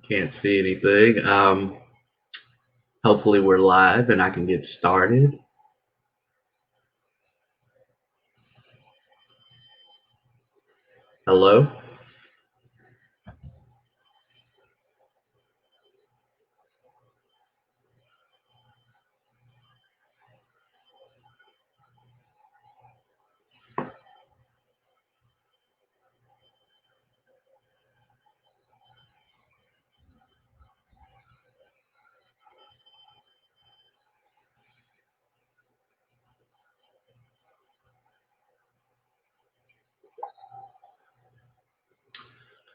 Can't see anything. Hopefully we're live and I can get started. Hello?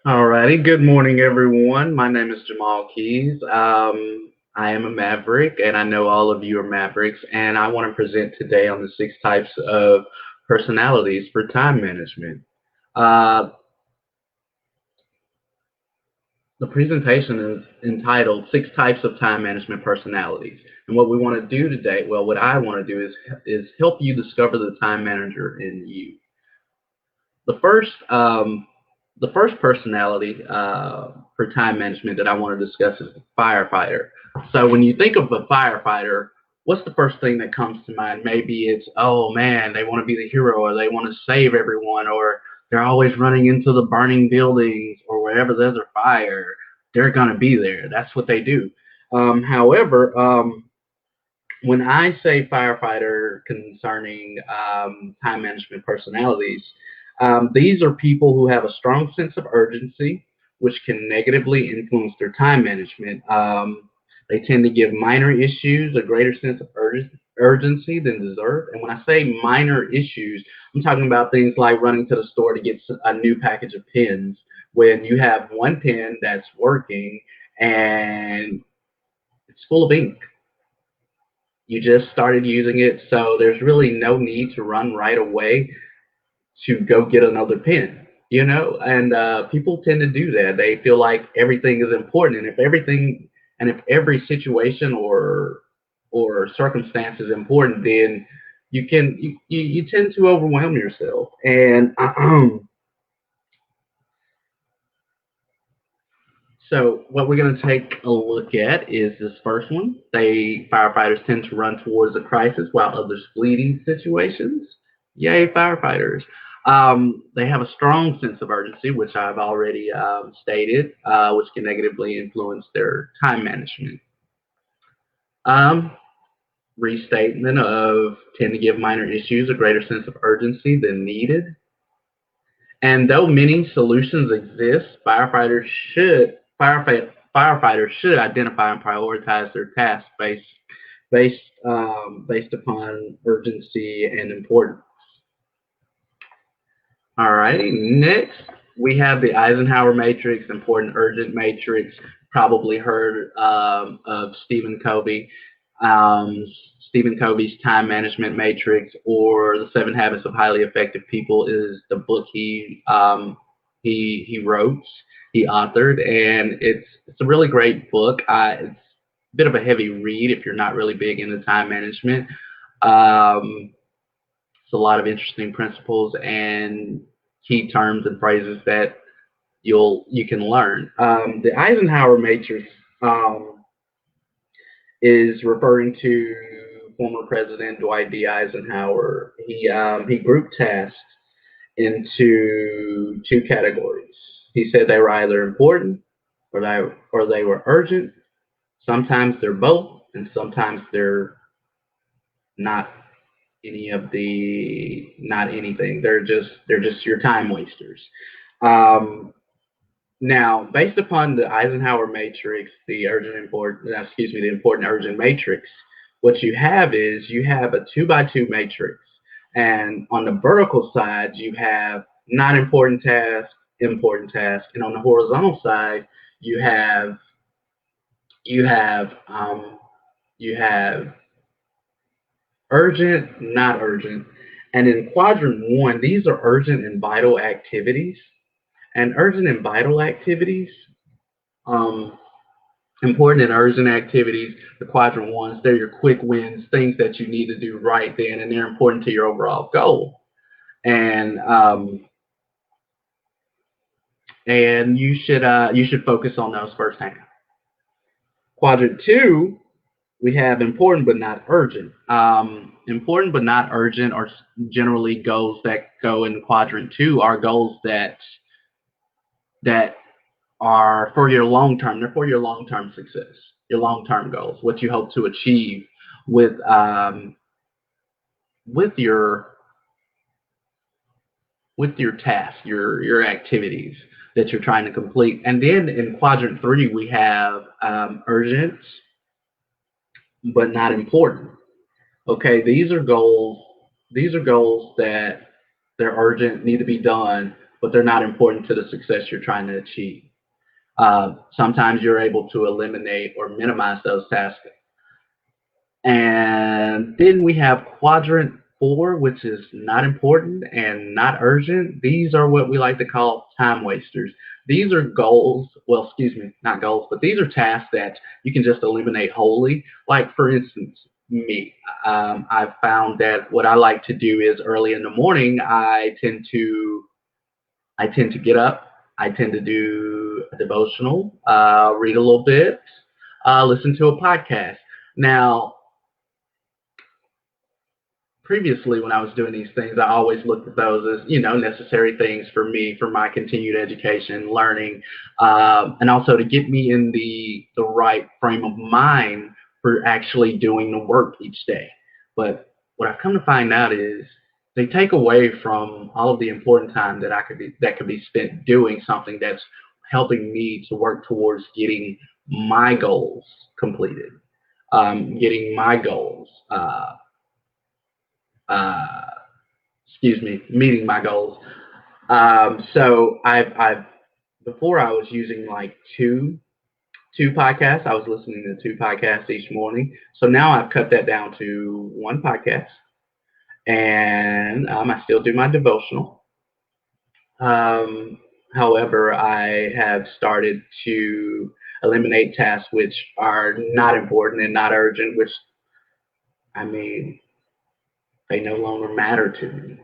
Alrighty. Good morning, everyone. My name is Jamaal Keyes. I am a Maverick, and I know all of you are Mavericks. And I want to present today on the 6 types of personalities for time management. Uh, the presentation is entitled 6 Types of Time Management Personalities. And what we want to do today, well, what I want to do is help you discover the time manager in you. The first personality for time management that I want to discuss is the firefighter. So when you think of a firefighter, what's the first thing that comes to mind? Maybe it's, oh man, they want to be the hero, or they want to save everyone, or they're always running into the burning buildings, or wherever there's a fire, they're going to be there. That's what they do. However, when I say firefighter concerning time management personalities, these are people who have a strong sense of urgency, which can negatively influence their time management. They tend to give minor issues a greater sense of urgency than deserve. And when I say minor issues, I'm talking about things like running to the store to get a new package of pens when you have one pen that's working and it's full of ink. You just started using it, so there's really no need to run right away to go get another pen, and people tend to do that. They feel like everything is important, and if every situation or circumstance is important, then you tend to overwhelm yourself. And so what we're going to take a look at is this first one. Firefighters tend to run towards a crisis while others fleeting situations. Yay, firefighters. They have a strong sense of urgency, which I've already stated, which can negatively influence their time management. Restatement of tend to give minor issues a greater sense of urgency than needed. And though many solutions exist, firefighters should identify and prioritize their tasks based upon urgency and importance. All righty. Next, we have the Eisenhower Matrix, important urgent matrix. Probably heard of Stephen Covey. Stephen Covey's time management matrix, or the 7 Habits of Highly Effective People, is the book he wrote, he authored, and it's a really great book. It's a bit of a heavy read if you're not really big into time management. It's a lot of interesting principles and key terms and phrases that you can learn. The Eisenhower Matrix is referring to former President Dwight D. Eisenhower. He grouped tasks into 2 categories. He said they were either important or they were urgent. Sometimes they're both, and sometimes they're not not anything. They're just your time wasters. Now, based upon the Eisenhower Matrix, the important urgent matrix, what you have is you have a 2x2 matrix, and on the vertical side you have not important tasks, important tasks, and on the horizontal side you have you have you have urgent, not urgent, and in quadrant 1, these are urgent and vital activities. And urgent and vital activities, important and urgent activities, the quadrant 1s, they're your quick wins, things that you need to do right then, and they're important to your overall goal. And and you should focus on those firsthand. Quadrant two, we have important but not urgent. Important but not urgent are generally goals that go in quadrant two are goals that are for your long term. They're for your long term success, your long term goals, what you hope to achieve with with your with your tasks, your activities that you're trying to complete. And then in quadrant three, we have urgent but not important. Okay, these are goals. These are goals that they're urgent, need to be done, but they're not important to the success you're trying to achieve. Sometimes you're able to eliminate or minimize those tasks. And then we have quadrant four, which is not important and not urgent. These are what we like to call time wasters. These are goals, well, excuse me, not goals, but these are tasks that you can just eliminate wholly. Like, for instance, me. I've found that what I like to do is early in the morning, I tend to get up. I tend to do a devotional, read a little bit, listen to a podcast. Now, previously when I was doing these things, I always looked at those as, necessary things for me, for my continued education, learning, and also to get me in the right frame of mind for actually doing the work each day. But what I've come to find out is they take away from all of the important time that could be spent doing something that's helping me to work towards getting my goals completed, getting my goals. Uh, meeting my goals. So I've before I was using like two podcasts. I was listening to two podcasts each morning. So now I've cut that down to one podcast, and I still do my devotional. Um, However, I have started to eliminate tasks which are not important and not urgent, which I mean they no longer matter to me.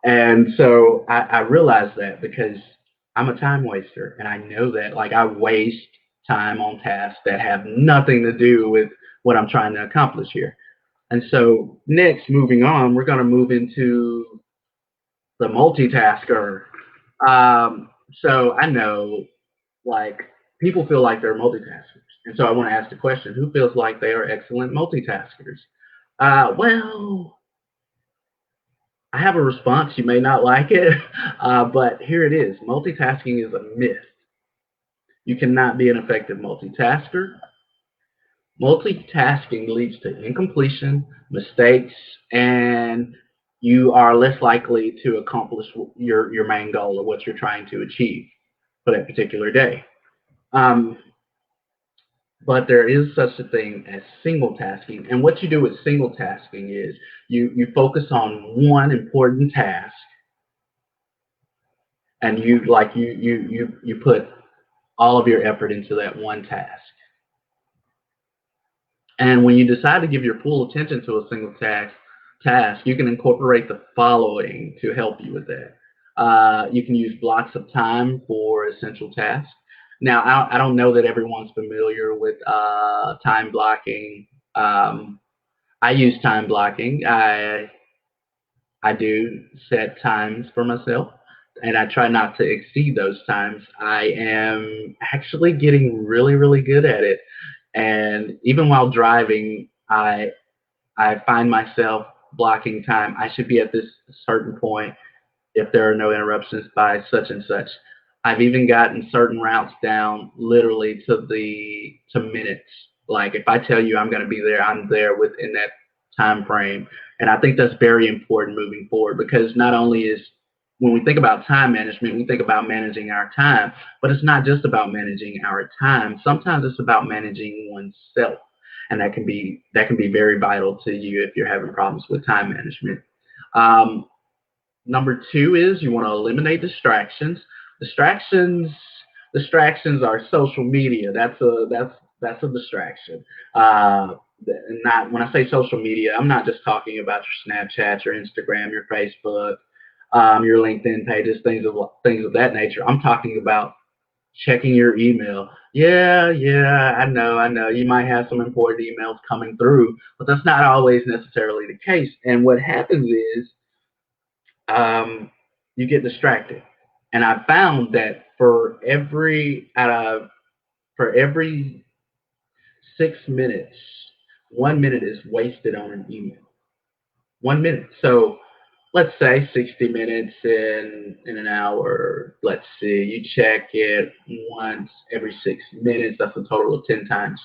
And so I realized that because I'm a time waster and I know that like I waste time on tasks that have nothing to do with what I'm trying to accomplish here. And so next, moving on, we're going to move into the multitasker. So I know like people feel like they're multitaskers. And so I want to ask the question, who feels like they are excellent multitaskers? Well, I have a response. You may not like it, but here it is. Multitasking is a myth. You cannot be an effective multitasker. Multitasking leads to incompletion, mistakes, and you are less likely to accomplish your main goal or what you're trying to achieve for that particular day. Um, but there is such a thing as single tasking. And what you do with single tasking is you focus on one important task and you put all of your effort into that one task. And when you decide to give your full attention to a single task, you can incorporate the following to help you with that. You can use blocks of time for essential tasks. Now, I don't know that everyone's familiar with time blocking. I use time blocking. I do set times for myself, and I try not to exceed those times. I am actually getting really, really good at it. And even while driving, I find myself blocking time. I should be at this certain point if there are no interruptions by such and such. I've even gotten certain routes down literally to minutes. Like if I tell you I'm going to be there, I'm there within that time frame. And I think that's very important moving forward because not only is when we think about time management, we think about managing our time, but it's not just about managing our time. Sometimes it's about managing oneself, and that can be very vital to you if you're having problems with time management. Um, Number two is you want to eliminate distractions. Distractions distractions are social media. That's a distraction. Not when I say social media, I'm not just talking about your Snapchat, your Instagram, your Facebook, your LinkedIn pages, things of that nature. I'm talking about checking your email. Yeah, yeah, I know. You might have some important emails coming through, but that's not always necessarily the case. And what happens is you get distracted. And I found that for every 6 minutes, 1 minute is wasted on an email. 1 minute. So let's say 60 minutes in an hour. Let's see, you check it once every 6 minutes. That's a total of 10 times.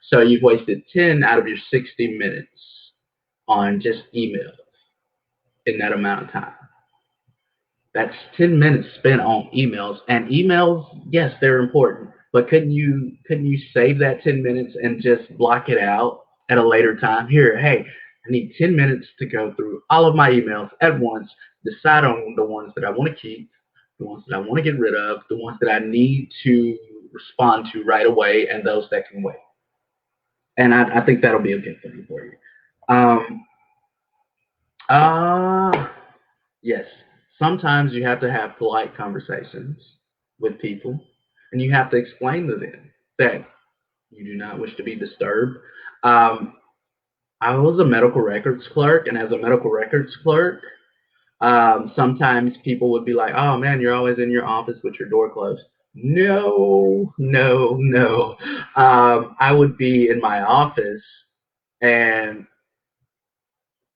So you've wasted 10 out of your 60 minutes on just emails in that amount of time. That's 10 minutes spent on emails. And emails, yes, they're important. But couldn't you save that 10 minutes and just block it out at a later time? Here, hey, I need 10 minutes to go through all of my emails at once, decide on the ones that I want to keep, the ones that I want to get rid of, the ones that I need to respond to right away, and those that can wait. And I think that'll be a good thing for you. Um, uh, yes, sometimes you have to have polite conversations with people, and you have to explain to them that you do not wish to be disturbed. Um, I was a medical records clerk, and as a medical records clerk, sometimes people would be like, "Oh man, you're always in your office with your door closed." No, no, no. I would be in my office, and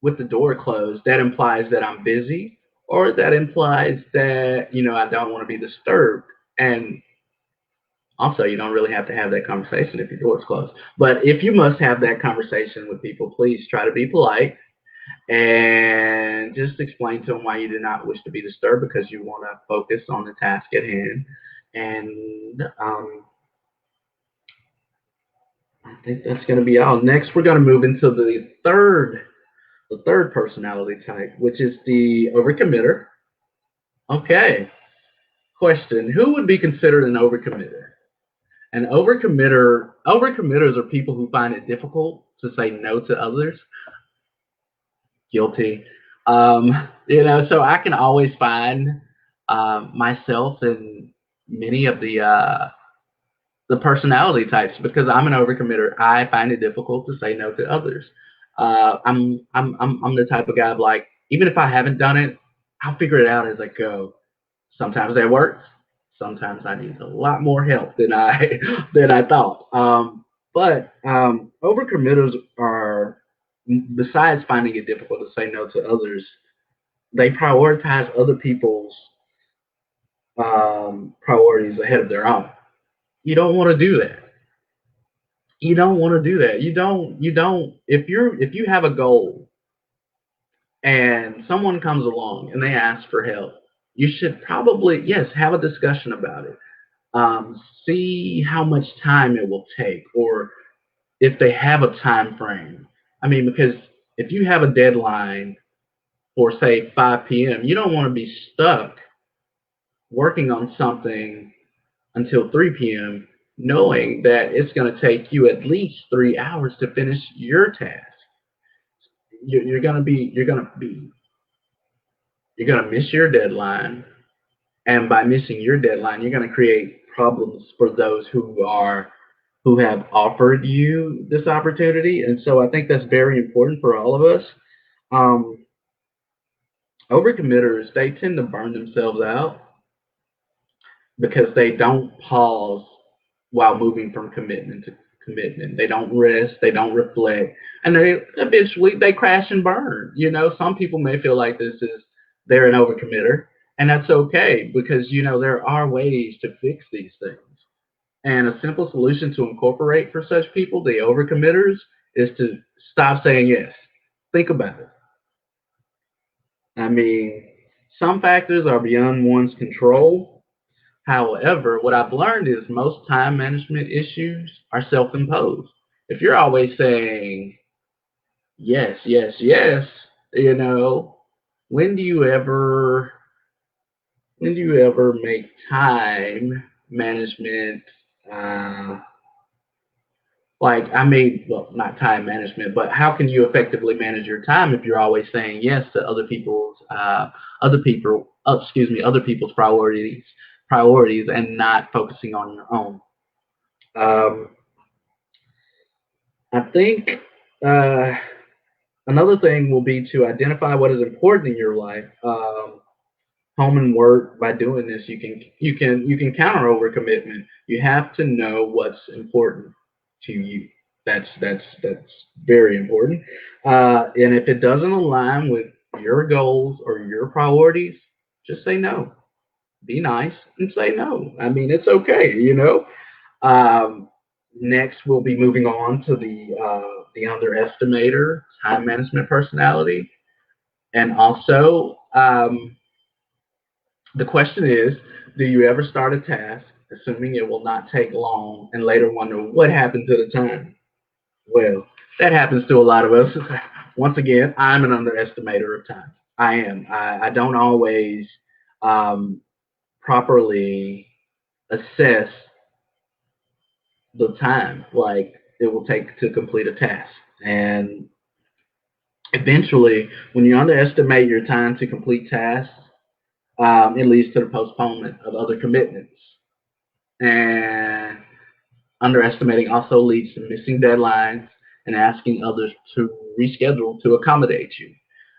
with the door closed, that implies that I'm busy, or that implies that I don't want to be disturbed. And also, you don't really have to have that conversation if your door's closed. But if you must have that conversation with people, please try to be polite and just explain to them why you do not wish to be disturbed, because you want to focus on the task at hand. And I think that's going to be all. Next, we're going to move into the third personality type, which is the overcommitter. Okay. Question: who would be considered an overcommitter? An overcommitters are people who find it difficult to say no to others. Guilty. So I can always find myself in many of the personality types, because I'm an overcommitter. I find it difficult to say no to others. I'm the type of guy of, like, even if I haven't done it, I'll figure it out as I go. Sometimes that works. Sometimes I need a lot more help than I than I thought. But overcommitters are, besides finding it difficult to say no to others, they prioritize other people's priorities ahead of their own. You don't want to do that. You don't want to do that. You don't. If you have a goal and someone comes along and they ask for help, you should probably, yes, have a discussion about it. See how much time it will take, or if they have a time frame. I mean, because if you have a deadline for, say, 5 p.m., you don't want to be stuck working on something until 3 p.m., knowing that it's going to take you at least 3 hours to finish your task. You're going to miss your deadline, and by missing your deadline, you're going to create problems for those who have offered you this opportunity. And so I think that's very important for all of us. Um, Overcommitters, they tend to burn themselves out because they don't pause while moving from commitment to commitment. They don't rest, they don't reflect, and they crash and burn. Some people may feel like they're an overcommitter, and that's okay, because there are ways to fix these things. And a simple solution to incorporate for such people, the overcommitters, is to stop saying yes. Think about it. I mean, some factors are beyond one's control. However, what I've learned is most time management issues are self-imposed. If you're always saying yes, yes, yes, when do you ever make time management, uh, like, I mean, well, not time management, but how can you effectively manage your time if you're always saying yes to other people's priorities, priorities and not focusing on your own. Um, I think uh, another thing will be to identify what is important in your life. Home and work. By doing this, you can counter overcommitment. You have to know what's important to you. That's very important. And if it doesn't align with your goals or your priorities, just say no. Be nice and say no. I mean, it's okay. Um, Next, we'll be moving on to the underestimator, time management personality, and also the question is, do you ever start a task assuming it will not take long and later wonder what happened to the time? Well, that happens to a lot of us. Once again, I'm an underestimator of time. I am. I don't always um, properly assess the time like it will take to complete a task. And eventually, when you underestimate your time to complete tasks, it leads to the postponement of other commitments. And underestimating also leads to missing deadlines and asking others to reschedule to accommodate you.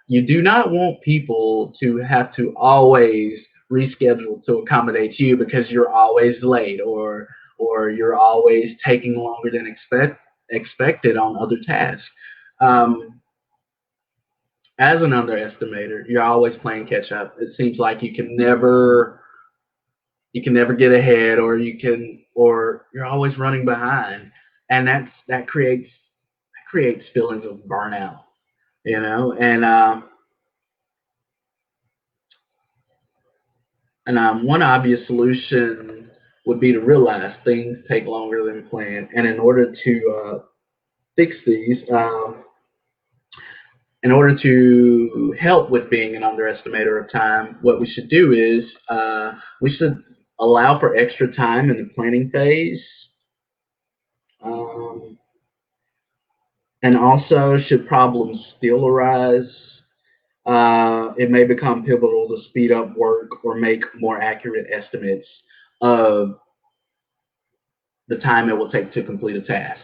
You do not want people to have to always reschedule to accommodate you because you're always late or you're always taking longer than expected on other tasks. Um, as an underestimator, you're always playing catch up. It seems like you can never get ahead, or you're always running behind, and that creates feelings of burnout, and one obvious solution would be to realize things take longer than planned, and fix these in order to help with being an underestimator of time, what we should do is we should allow for extra time in the planning phase. Um, and also, should problems still arise, it may become pivotal to speed up work or make more accurate estimates of the time it will take to complete a task.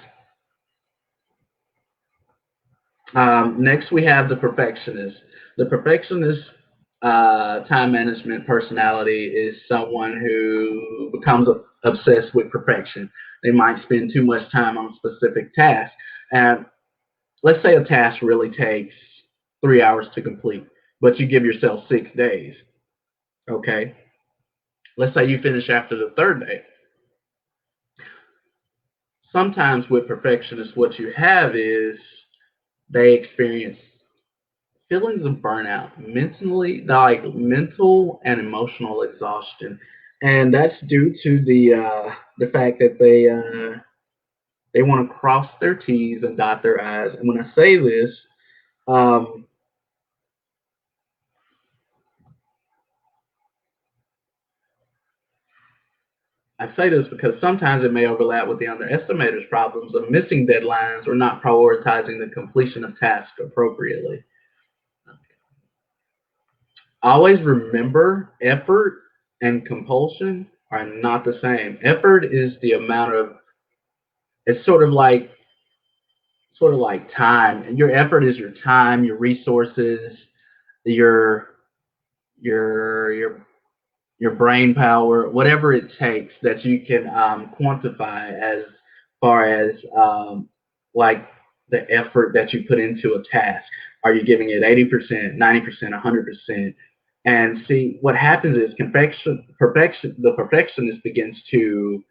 Next, we have the perfectionist. The perfectionist time management personality is someone who becomes obsessed with perfection. They might spend too much time on specific tasks. And let's say a task really takes 3 hours to complete, but you give yourself 6 days. Okay. Let's say you finish after the third day. Sometimes with perfectionists, what you have is they experience feelings of burnout, mentally, like mental and emotional exhaustion, and that's due to the fact that they want to cross their T's and dot their I's. And when I say this, um, I say this because sometimes it may overlap with the underestimator's problems of missing deadlines or not prioritizing the completion of tasks appropriately. Always remember, effort and compulsion are not the same. Effort is the amount of, it's sort of like time. And your effort is your time, your resources, your your your your brain power, whatever it takes that you can quantify as far as like the effort that you put into a task. Are you giving it 80%, 90%, 100%? And see, what happens is the perfectionist begins to,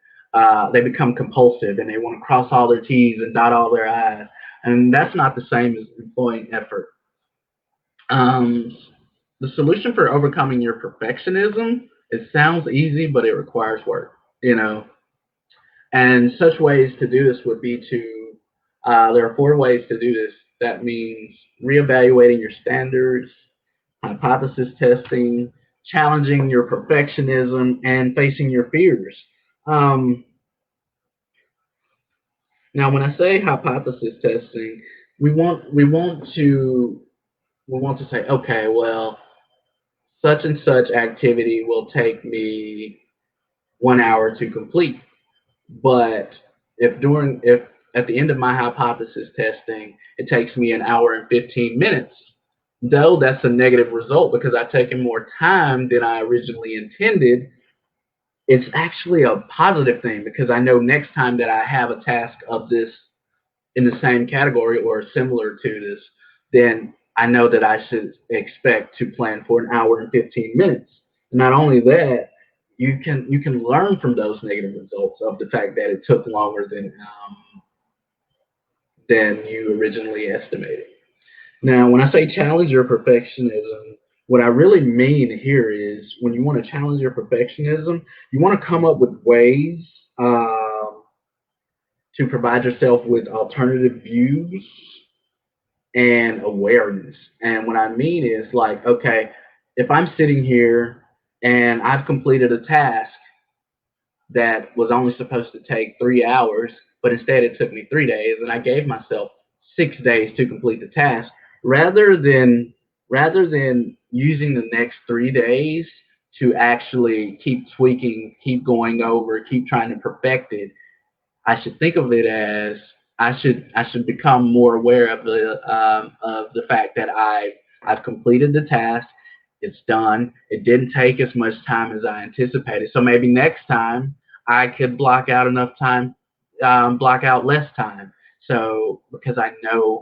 they become compulsive and they want to cross all their T's and dot all their I's. And that's not the same as employing effort. Um, the solution for overcoming your perfectionism, it sounds easy, but it requires work, you know. And such ways to do this would be to, there are 4 ways to do this. That means reevaluating your standards, hypothesis testing, challenging your perfectionism, and facing your fears. Um, Now, when I say hypothesis testing, we want we want to we want to say, okay, well, such and such activity will take me. 1 hour to complete. But if at the end of my hypothesis testing, it takes me an hour and 15 minutes, though that's a negative result because I've taken more time than I originally intended, it's actually a positive thing because I know next time that I have a task of this in the same category or similar to this, then I know that I should expect to plan for an hour and 15 minutes. Not only that, you can learn from those negative results of the fact that it took longer than you originally estimated. Now, when I say challenge your perfectionism, what I really mean here is when you want to challenge your perfectionism, you want to come up with ways to provide yourself with alternative views and awareness. And what I mean is like, okay, if I'm sitting here and I've completed a task that was only supposed to take 3 hours, but instead it took me 3 days, and I gave myself 6 days to complete the task, rather than using the next 3 days to actually keep tweaking, keep going over, keep trying to perfect it, I should think of it as I should become more aware of the fact that I've completed the task. It's done. It didn't take as much time as I anticipated. So maybe next time I could block out enough time, block out less time. So because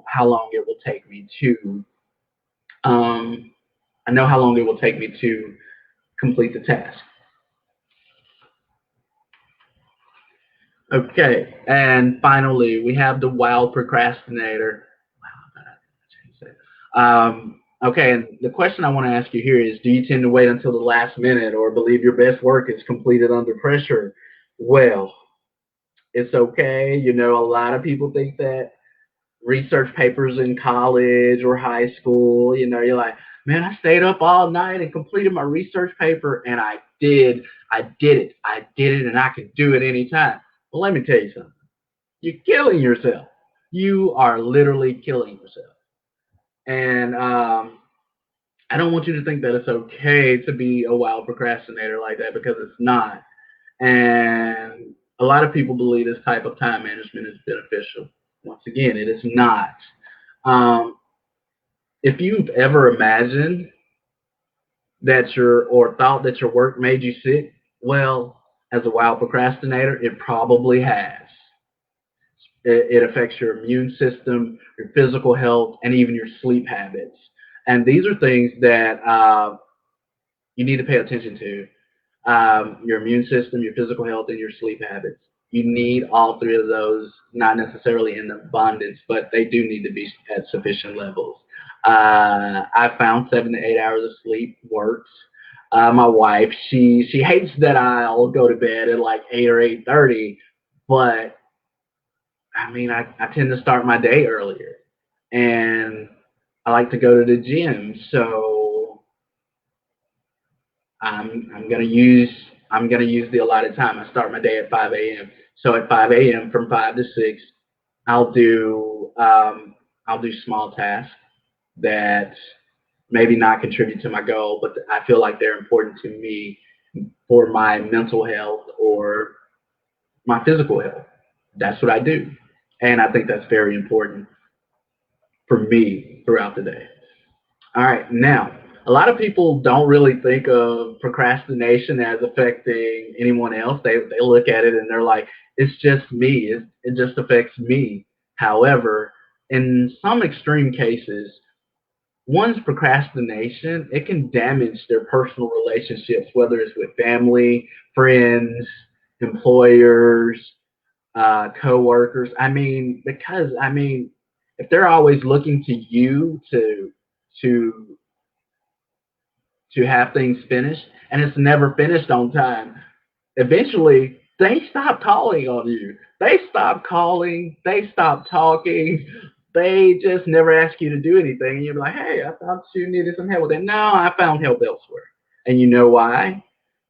how long it will take me to, um, I know how long it will take me to complete the task. Okay, and finally, we have the wild procrastinator. Okay, and the question I want to ask you here is, do you tend to wait until the last minute or believe your best work is completed under pressure? Well, it's okay. A lot of people think that research papers in college or high school, you're like, man, I stayed up all night and completed my research paper, and I did. I did it, and I can do it anytime. Well, let me tell you something. You're killing yourself. You are literally killing yourself. And I don't want you to think that it's okay to be a wild procrastinator like that because it's not. And a lot of people believe this type of time management is beneficial. Once again, it is not. Um, if you've ever imagined or thought that your work made you sick, well, as a wild procrastinator, it probably has. It affects your immune system, your physical health, and even your sleep habits. And these are things that you need to pay attention to. Your immune system, your physical health, and your sleep habits. You need all three of those, not necessarily in abundance, but they do need to be at sufficient levels. I found 7 to 8 hours of sleep works. My wife, she hates that I'll go to bed at like 8 or 8:30, but I mean, I tend to start my day earlier, and I like to go to the gym, so I'm gonna use the allotted time. I start my day at 5 a.m. So at 5 a.m. from 5 to 6, I'll do I'll do small tasks that maybe not contribute to my goal, but I feel like they're important to me for my mental health or my physical health. That's what I do, and I think that's very important for me throughout the day. All right, now a lot of people don't really think of procrastination as affecting anyone else. They look at it and they're like, it's just me. It just affects me. However, in some extreme cases, one's procrastination, it can damage their personal relationships, whether it's with family, friends, employers, co-workers. If they're always looking to you to to have things finished and it's never finished on time, eventually they stop calling on you. They stop calling, they stop talking, they just never ask you to do anything. And you're like, hey, I thought you needed some help with it. No, I found help elsewhere. And you know why?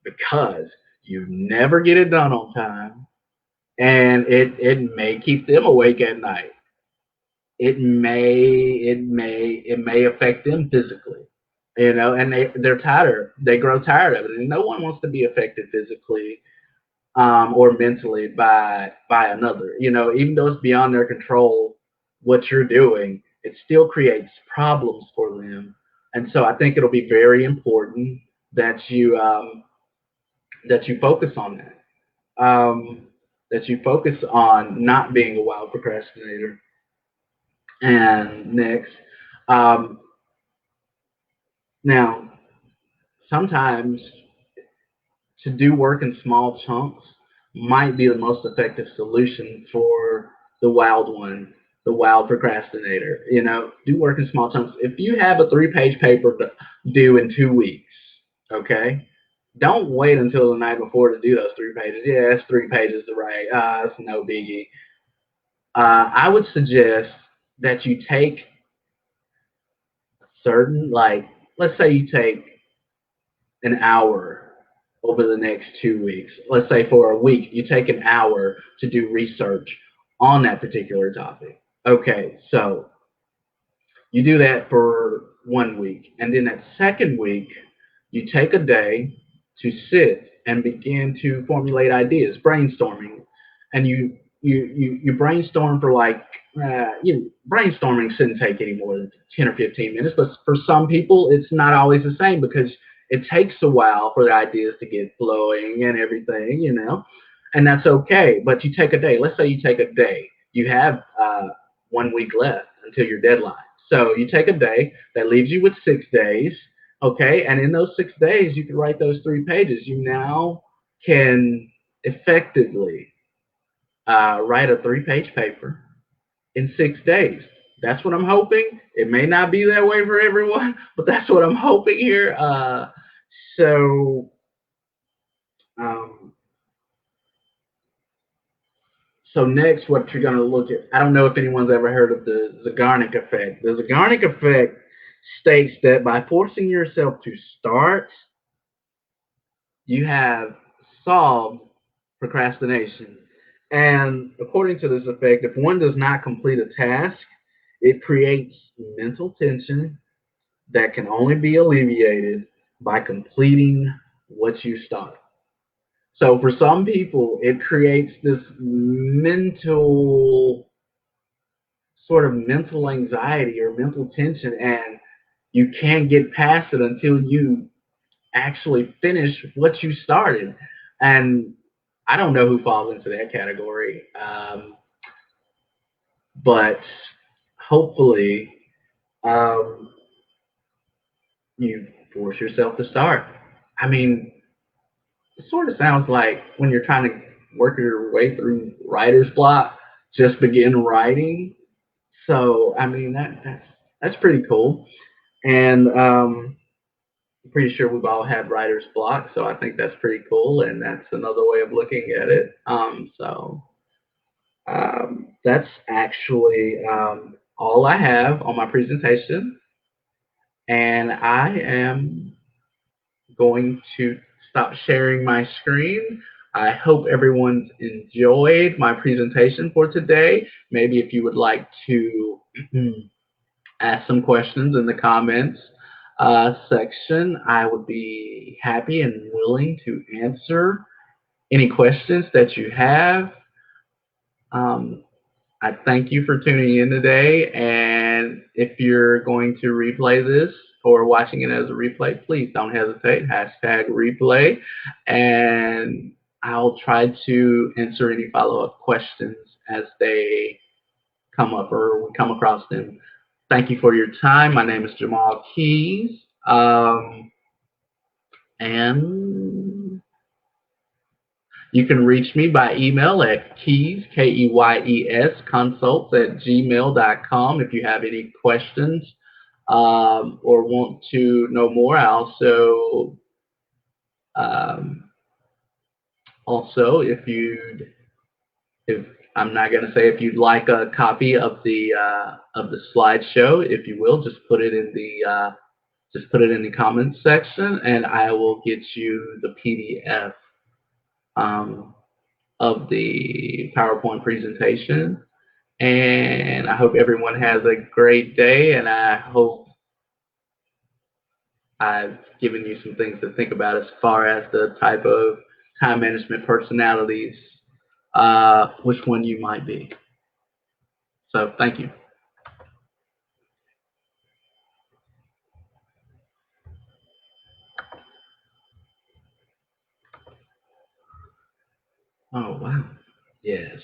Because you never get it done on time, and it may keep them awake at night. It may affect them physically, and they grow tired of it, and no one wants to be affected physically or mentally by another. Even though it's beyond their control, what you're doing, it still creates problems for them. And so I think it'll be very important that you focus on that. That you focus on not being a wild procrastinator. And next, um, now sometimes to do work in small chunks might be the most effective solution for the wild one, the wild procrastinator. Do work in small chunks. If you have a 3-page paper due in 2 weeks, okay, don't wait until the night before to do those 3 pages. Yeah, it's 3 pages to write. It's no biggie. I would suggest that you take certain, like, let's say you take an hour over the next 2 weeks. Let's say for a week, you take an hour to do research on that particular topic. Okay, so you do that for 1 week. And then that second week, you take a day to sit and begin to formulate ideas, brainstorming. And you brainstorm for like, brainstorming shouldn't take any more than 10 or 15 minutes. But for some people, it's not always the same because it takes a while for the ideas to get flowing and everything. And that's okay. But you take a day. Let's say you take a day. You have 1 week left until your deadline. So you take a day. That leaves you with 6 days. Okay. And in those 6 days, you can write those 3 pages. You now can effectively write a 3-page paper in 6 days. That's what I'm hoping. It may not be that way for everyone, but that's what I'm hoping here. So, um, so next, what you're going to look at, I don't know if anyone's ever heard of the Zeigarnik effect. The Zeigarnik effect states that by forcing yourself to start, you have solved procrastination. And according to this effect, if one does not complete a task, it creates mental tension that can only be alleviated by completing what you start. So for some people, it creates this mental anxiety or mental tension, and you can't get past it until you actually finish what you started. And I don't know who falls into that category, but hopefully um, you force yourself to start. I mean, it sort of sounds like when you're trying to work your way through writer's block, just begin writing. So, I mean, that's pretty cool. And I'm pretty sure we've all had writer's block, so I think that's pretty cool, and that's another way of looking at it. That's actually all I have on my presentation, and I am going to stop sharing my screen. I hope everyone's enjoyed my presentation for today. Maybe if you would like to ask some questions in the comments section, I would be happy and willing to answer any questions that you have. I thank you for tuning in today, and if you're going to replay this or watching it as a replay, please don't hesitate, #replay, and I'll try to answer any follow-up questions as they come up or we come across them. Thank you for your time. My name is Jamaal Keyes, and you can reach me by email at Keyes, Keyes, consults@gmail.com if you have any questions or want to know more. Also, if I'm not going to say if you'd like a copy of the slideshow, if you will, just put it in the comments section, and I will get you the PDF of the PowerPoint presentation. And I hope everyone has a great day, and I hope I've given you some things to think about as far as the type of time management personalities, which one you might be. So thank you. Oh, wow. Yes.